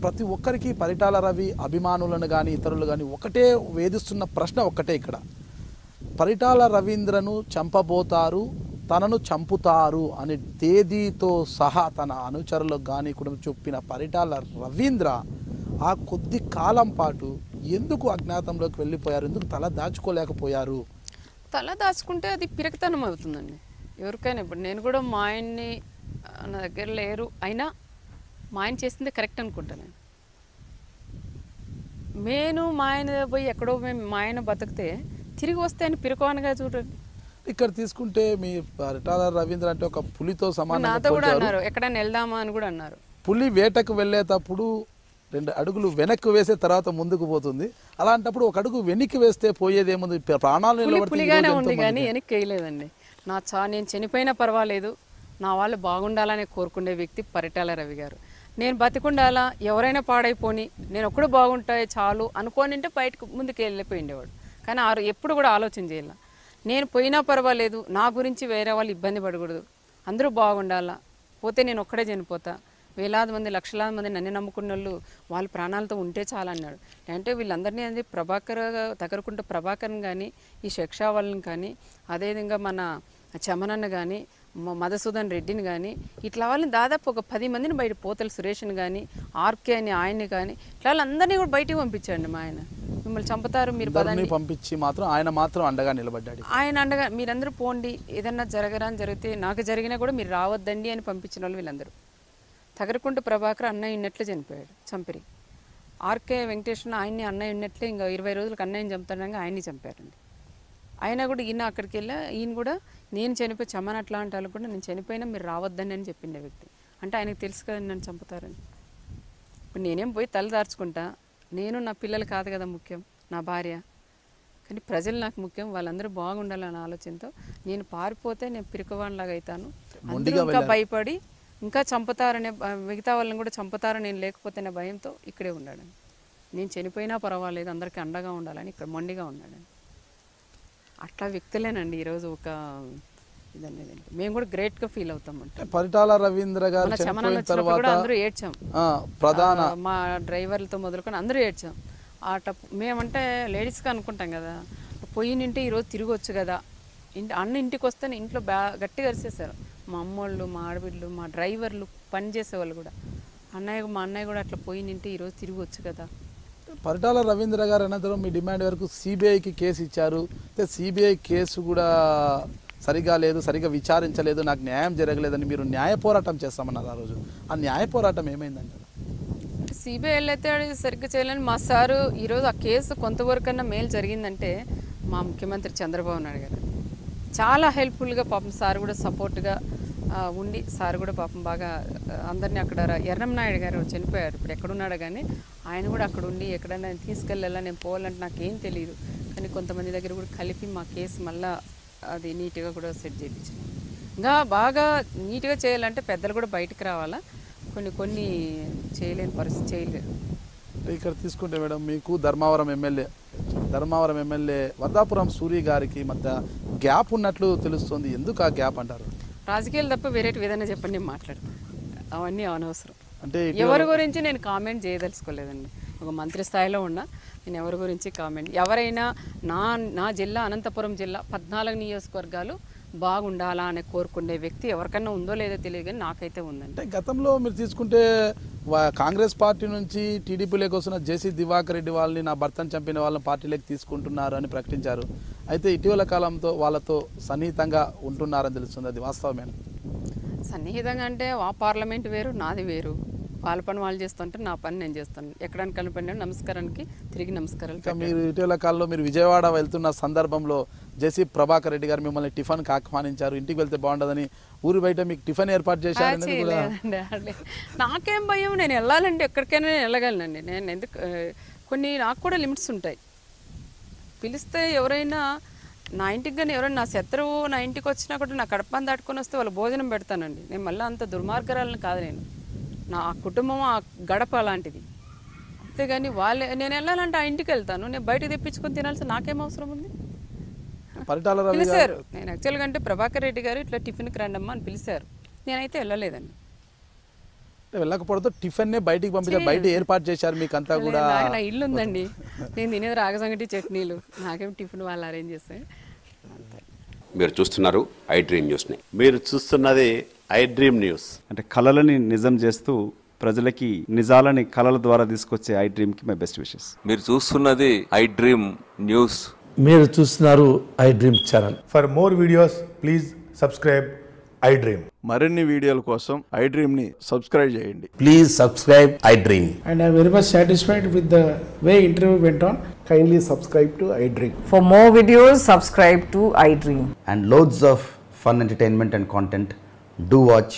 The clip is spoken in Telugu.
ప్రతి ఒక్కరికి పరిటాల రవి అభిమానులను కానీ ఇతరులు కానీ ఒకటే వేధిస్తున్న ప్రశ్న ఒక్కటే ఇక్కడ. పరిటాల రవీంద్రను చంపబోతారు, తనను చంపుతారు అనే తేదీతో సహా తన అనుచరులకు కానీ కూడా చెప్పిన పరిటాల రవీంద్ర ఆ కొద్ది కాలం పాటు ఎందుకు అజ్ఞాతంలోకి వెళ్ళిపోయారు? ఎందుకు తల దాచుకోలేకపోయారు? తల దాచుకుంటే అది పిరకతనం అవుతుందండి ఎవరికైనా. ఇప్పుడు నేను కూడా మా ఆయన్ని నా దగ్గర లేరు అయినా మా ఆయన చేసింది కరెక్ట్ అనుకుంటాను. నేను మా ఆయన పోయి ఎక్కడో మా ఆయన బతికితే తిరిగి వస్తే ఆయన పిరకవానిగా చూడండి. ఇక్కడ తీసుకుంటే మీ పరిటాల రవీంద్ర అంటే ఒక పులితో సమానం. నాతో కూడా అన్నారు ఎక్కడైనా వెళ్దామా అని కూడా అన్నారు. పులి వేటకు వెళ్ళేటప్పుడు 2 అడుగులు వెనక్కి వేసే తర్వాత ముందుకు పోతుంది. అలాంటప్పుడు 1 అడుగు వెనక్కి వేస్తే పోయేదేముంది? ప్రాణాలు పులిగానే ఉంది కానీ వెనక్కి వేయలేదండి. నేను చనిపోయినా పర్వాలేదు, నా వాళ్ళు బాగుండాలని కోరుకునే వ్యక్తి పరిటాల రవి గారు. నేను బతికుండాలా, ఎవరైనా పాడైపోని, నేను ఒక్కడు బాగుంటాయి చాలు అనుకోనింటే బయటకు ముందుకు వెళ్ళిపోయిండేవాడు. కానీ ఎప్పుడు కూడా ఆలోచన చేయాల. నేను పోయినా పర్వాలేదు, నా గురించి వేరే వాళ్ళు ఇబ్బంది పడకూడదు, అందరూ బాగుండాలా, పోతే నేను ఒక్కడే చనిపోతా, వేలాది మంది లక్షలాది మంది నన్ను నమ్ముకున్న వాళ్ళు ప్రాణాలతో ఉంటే చాలా అన్నాడు. అంటే వీళ్ళందరినీ అది తగరకుంట ప్రభాకర్ని కానీ, ఈ శిక్షా వాళ్ళని కానీ, అదేవిధంగా మన చమనన్న కానీ, మధుసూదన్ రెడ్డిని కానీ, ఇట్లా వాళ్ళని దాదాపు ఒక 10 మందిని బయట, పోతల సురేష్ని కానీ, ఆర్కే అని ఆయన్ని కానీ, ఇట్లా వాళ్ళందరినీ కూడా బయటికి పంపించండి. మా ఆయన మిమ్మల్ని చంపుతారు మీరు పంపించి మాత్రం ఆయన మాత్రం అండగా నిలబడ్డాడు. ఆయన అండగా మీరందరూ పోండి, ఏదన్నా జరిగితే నాకు జరిగినా కూడా మీరు రావద్దండి అని పంపించిన వాళ్ళు వీళ్ళందరూ. తగరకుంట ప్రభాకర్ అన్నయ్య ఉన్నట్లే చనిపోయాడు, చంపిరి. ఆర్కే వెంకటేశ్వర ఆయన్ని అన్నయ్య ఉన్నట్లే ఇంకా 20 రోజులకు అన్నయ్యని చంపుతాడగా ఆయన్ని చంపారండి. అయినా కూడా ఈయన అక్కడికి వెళ్ళా, ఈయన కూడా నేను చనిపోయి చమ్మని అట్లా అంటే వాళ్ళు కూడా నేను చనిపోయినా మీరు రావద్దని అని చెప్పిండే వ్యక్తి. అంటే ఆయనకు తెలుసు కదా నన్ను చంపుతారని. ఇప్పుడు నేనేం పోయి తల దార్చుకుంటా, నేను నా పిల్లలు కాదు కదా ముఖ్యం, నా భార్య, కానీ ప్రజలు నాకు ముఖ్యం, వాళ్ళందరూ బాగుండాలన్న ఆలోచనతో నేను పారిపోతే నేను పిరికవాణిలాగా అవుతాను, అందరూ ఇంకా భయపడి ఇంకా చంపుతారనే, మిగతా వాళ్ళని కూడా చంపుతారని నేను లేకపోతేనే భయంతో ఇక్కడే ఉన్నాడని. నేను చనిపోయినా పర్వాలేదు, అందరికీ అండగా ఉండాలని ఇక్కడ మొండిగా ఉన్నాడని. అట్లా వ్యక్తులేనండి ఈరోజు ఒక ఇదనేది. మేము కూడా గ్రేట్గా ఫీల్ అవుతాం. అంటే పరిటాల రవీంద్ర గారు చనిపోయిన తర్వాత అందరూ ఏడ్చాం, మా డ్రైవర్లతో మొదలుకొని అందరూ ఏడ్చాం. మేమంటే లేడీస్గా అనుకుంటాం కదా, పోయినింటే ఈరోజు తిరగొచ్చు కదా, అన్న ఇంటికి వస్తే ఇంట్లో గట్టిగా అరిసేసారు మా అమ్మోళ్ళు, మా ఆడబిడ్డలు, మా డ్రైవర్లు, పని చేసేవాళ్ళు కూడా. మా అన్నయ్య కూడా అట్లా పోయినింటే ఈరోజు తిరగొచ్చు కదా. పరిటాల రవీంద్ర గారు అనంతరం మీ డిమాండ్ వరకు సిబిఐకి కేసు ఇచ్చారు. సిబిఐ కేసు కూడా సరిగా లేదు, సరిగా విచారించలేదు, నాకు న్యాయం జరగలేదని మీరు న్యాయ పోరాటం చేస్తామన్నారు ఆ రోజు. ఆ న్యాయ పోరాటం ఏమైందండి? సిబిఐలో అయితే సరిగ్గా చేయలేని మా సారు ఈరోజు ఆ కేసు కొంతవరకన్నా మేలు జరిగిందంటే మా ముఖ్యమంత్రి చంద్రబాబు నాయుడు గారు చాలా హెల్ప్ఫుల్గా పాపం సార్ కూడా సపోర్ట్గా ఉండి, సార్ కూడా పాపం బాగా అందరినీ అక్కడ ఎర్రంనాయుడు గారు చనిపోయారు, ఇప్పుడు ఎక్కడున్నాడో కానీ ఆయన కూడా అక్కడ ఉండి ఎక్కడైనా తీసుకెళ్ళాలా, నేను పోవాలంటే నాకేం తెలియదు కానీ కొంతమంది దగ్గర కూడా కలిపి మా కేసు మళ్ళీ అది నీట్గా కూడా సెట్ చేయించాను. ఇంకా బాగా నీట్గా చేయాలంటే పెద్దలు కూడా బయటకు రావాలా, కొన్ని చేయలేని పరిస్థితి చేయలేరు. ఇక్కడ తీసుకుంటే మేడం, మీకు ధర్మవరం ఎమ్మెల్యే వర్ధాపురం సూరి గారికి మధ్య గ్యాప్ ఉన్నట్లు తెలుస్తుంది. ఎందుకు ఆ గ్యాప్ అంటారు? రాజకీయాలు తప్ప వేరే ఏదైనా చెప్పండి, నేను మాట్లాడతాను, అవన్నీ అనవసరం. అంటే ఎవరి గురించి నేను కామెంట్ చేయదలుచుకోలేదండి. ఒక మంత్రి స్థాయిలో ఉన్నా నేను ఎవరి గురించి కామెంట్, ఎవరైనా నా జిల్లా అనంతపురం జిల్లా 14 నియోజకవర్గాలు బాగుండాలా అని కోరుకునే వ్యక్తి ఎవరికన్నా ఉందో లేదో తెలియదు కానీ నాకైతే ఉందండి. అంటే గతంలో మీరు తీసుకుంటే కాంగ్రెస్ పార్టీ నుంచి టీడీపీలోకి వస్తున్న జేసీ దివాకర్ రెడ్డి వాళ్ళని, నా భర్తను చంపిన వాళ్ళని పార్టీలోకి తీసుకుంటున్నారు అని ప్రకటించారు. అయితే ఇటీవల కాలంతో వాళ్ళతో సన్నిహితంగా ఉంటున్నారని తెలుస్తుంది, అది వాస్తవమేనా? సన్నిహితంగా అంటే ఆ పార్లమెంట్ వేరు, నాది వేరు. వాళ్ళ పని వాళ్ళు చేస్తుంటే నా పని నేను చేస్తాను. ఎక్కడానికి కనిపడినా నమస్కారానికి తిరిగి నమస్కారాలు. మీరు ఇటీవల కాలంలో మీరు విజయవాడ వెళ్తున్న సందర్భంలో జేసీ ప్రభాకర్ రెడ్డి గారు మిమ్మల్ని టిఫిన్కి ఆహ్వానించారు, ఇంటికి వెళ్తే బాగుంటుందని ఊరు బయట మీకు టిఫిన్ ఏర్పాటు చేశారు. నాకేం భయం, నేను వెళ్ళాలంటే ఎక్కడికైనా నేను వెళ్ళగలనండి. నేను ఎందుకు, కొన్ని నాకు కూడా లిమిట్స్ ఉంటాయి. పిలిస్తే ఎవరైనా నా ఇంటికి కానీ ఎవరైనా నా శత్రువు నా ఇంటికి వచ్చినా కూడా నా కడపని దాటుకొని వస్తే వాళ్ళు భోజనం పెడతానండి. నేను మళ్ళీ అంత దుర్మార్గరాలను కాదు, నా కుటుంబం ఆ గడప అలాంటిది. అంతేగాని నేను వెళ్ళాలంటే ఆ ఇంటికి వెళ్తాను, నేను బయట తెప్పించుకొని తినాల్సి నాకేం అవసరం ఉంది? పిలిచారు, నేను యాక్చువల్గా అంటే ప్రభాకర్ రెడ్డి గారు ఇట్లా టిఫిన్కి రండమ్మా అని పిలిచారు, నేనైతే వెళ్ళలేదండి. వెళ్ళకపోవడంతో టిఫిన్నే బయటికి పంపించారు, బయట ఏర్పాటు చేశారు మీకు అంతా కూడా. నాకు నా ఇల్లు ఉందండి, నేను తినేది రాగసంగటి చట్నీలు, నాకేం టిఫిన్ వాళ్ళు అరేంజ్ చేస్తే. మీరు చూస్తున్నారు ఐ డ్రీమ్ న్యూస్ని. మీరు చూస్తున్నది ఐ డ్రీమ్ న్యూస్. అంటే కళలని నిజం చేస్తూ ప్రజలకి నిజాలని కళల ద్వారా తీసుకొచ్చే ఐ డ్రీమ్కి మై బెస్ట్ విషెస్. మీరు చూస్తున్నది ఐ డ్రీమ్ న్యూస్. మీరు చూస్తున్నారు I dream channel. For more videos please subscribe I dream. మరిన్ని వీడియోల కోసం ఐ డ్రీమ్ని సబ్స్క్రైబ్ చేయండి. Please subscribe I dream. And I am very much satisfied with the way interview went on. Kindly subscribe to I Dream. For more videos, subscribe to iDream. And loads of fun entertainment and content. Do watch